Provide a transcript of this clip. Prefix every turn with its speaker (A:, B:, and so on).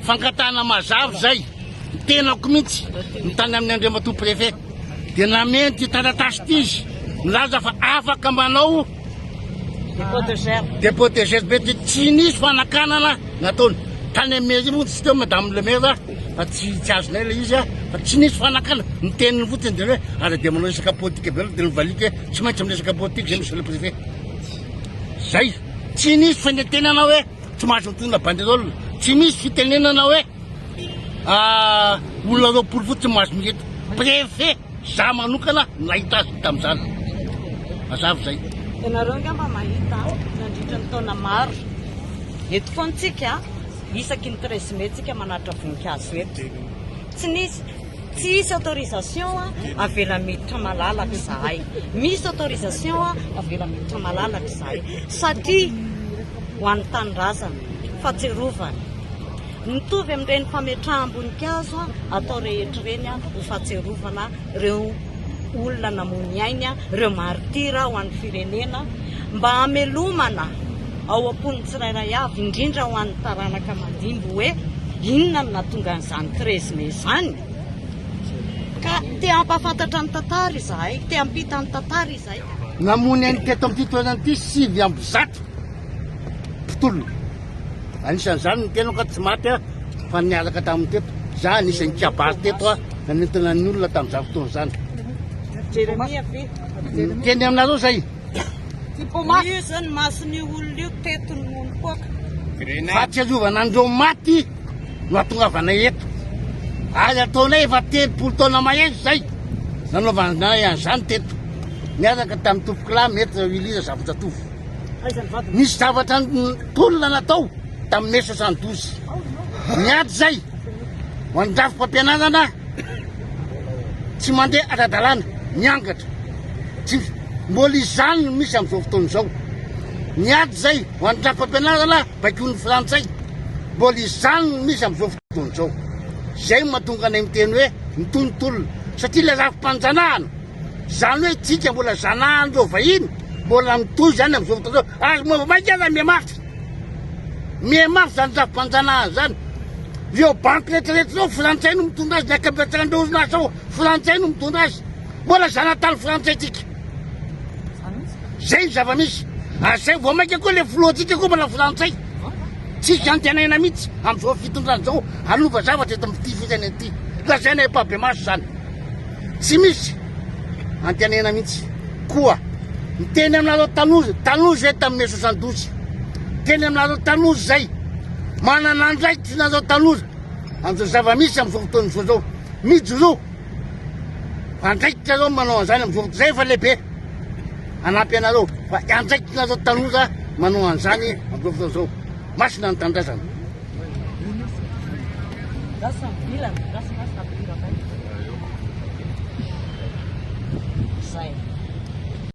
A: Fankatana mazava zay tenako mihitsy mitany amin'ny andriamatoa préfet dia nameny ty taratasy ty izy milaza fa afaka manao dépôt de geste be ty tsy nisy fanakanana nataony tany ameza moa tsy teo madame le maire fa tsy azonay le izy fa tsy nisy fanakana miteniny fotsiny de hoe ara dia manao resaka politique be de nivalika tsy maintsy amin'ny resaka politique zay monsieur le préfet zay tsy nisy fanentenana hoe tsy mahazo mitondra banderole tsy misy fitenenana hoe olona roapolo fotsiny mahazo mihety préfet za manokana nahita azy tamin'izany mazava zay
B: ianareo angamba mahita nandritra ny taona maro eto foantsika isaky ny 13 mai tsika manatra voninkazo eto tsy isy autorisation avela miditra malalaka zahay misy autorisation avela miditra malalaka zahay satria ho an'ny tanindrazana fahatsiarovana mitovy amin'ireny fametraha-boninkazo atao rehetra ireny ho fahatsiarovana ireo olona namony ainy ireo martira ho an'ny firenena mba hamelomana ao am-pony tsirairay avy indrindra ho an'ny taranaka mandimby hoe inona no nahatonga an'izany 13 mai zany ka te hampafantatra ny tantara izahay te hampita ny tantara izahay
A: namony ainy teto amin'ity toerana ity 7 amby zato mpitolona anisan'izany ny tenako tsy maty fa nialaka tamin'ny teto za anisan'ny kiabary teto nanentana ny olona tamin'izany fotoana zany
B: Jeremia ve
A: teny aminareo zay
B: io zany masony olona io teto ny monompoaka
A: fahatsiarovana andreo maty no ahatongavana eto azy ataonay efa 30 taona mahery zay nanaovanay an'izany teto miaraka tamin'ny tompokilay metra Iliza Zavatsatovo misy zavatra tolona natao tamin'ny mai 72 miady zay ho andrafo mpampianarana tsy mandeha ara-dalàna miangatra tsy mbola izany no misy amin'izao fotoana izao miady zay ho andrafo mpampianarana baikoin'ny frantsay mbola izany no misy amin'izao fotoana izao zay mahatonga anay miteny hoe mitonontolona satria le rafim-panjanahana zany hoe tsika mbola zanahandreo vahiny mbola mitoy zany amin'izao fotoana izao ary momba mainkaza mihamafy zany rafim-panjanahana zany io banky rehetrarehetra zao frantsay no mitondra azy nakabetrandrozona zao frantsay no mitondra azy mbola zanatany frantsay tsika zay ny zava-misy ary zay vao mainka koa le filohantsika koa mbola frantsay tsika antenana mihitsy amin'izao fitondrany zao anova zavatra eto amin'ity fizany ity lazainay pabe maso zany tsy misy antenana mihitsy koa miteny aminareo tanozy hoe tamin'ny 72 teny aminareo tanozy zay manana andraikitra nareo tanozy amin'izao zava-misy amin'izao fotoana izao zao mijoro andraikitra reo manao an'izany amin'izao fotoana zay efa lehibe anampy anareo fa andraikitra nareo tanoza manao an'izany amin'izao fotoana izao masina ny tandrazana
B: Zay.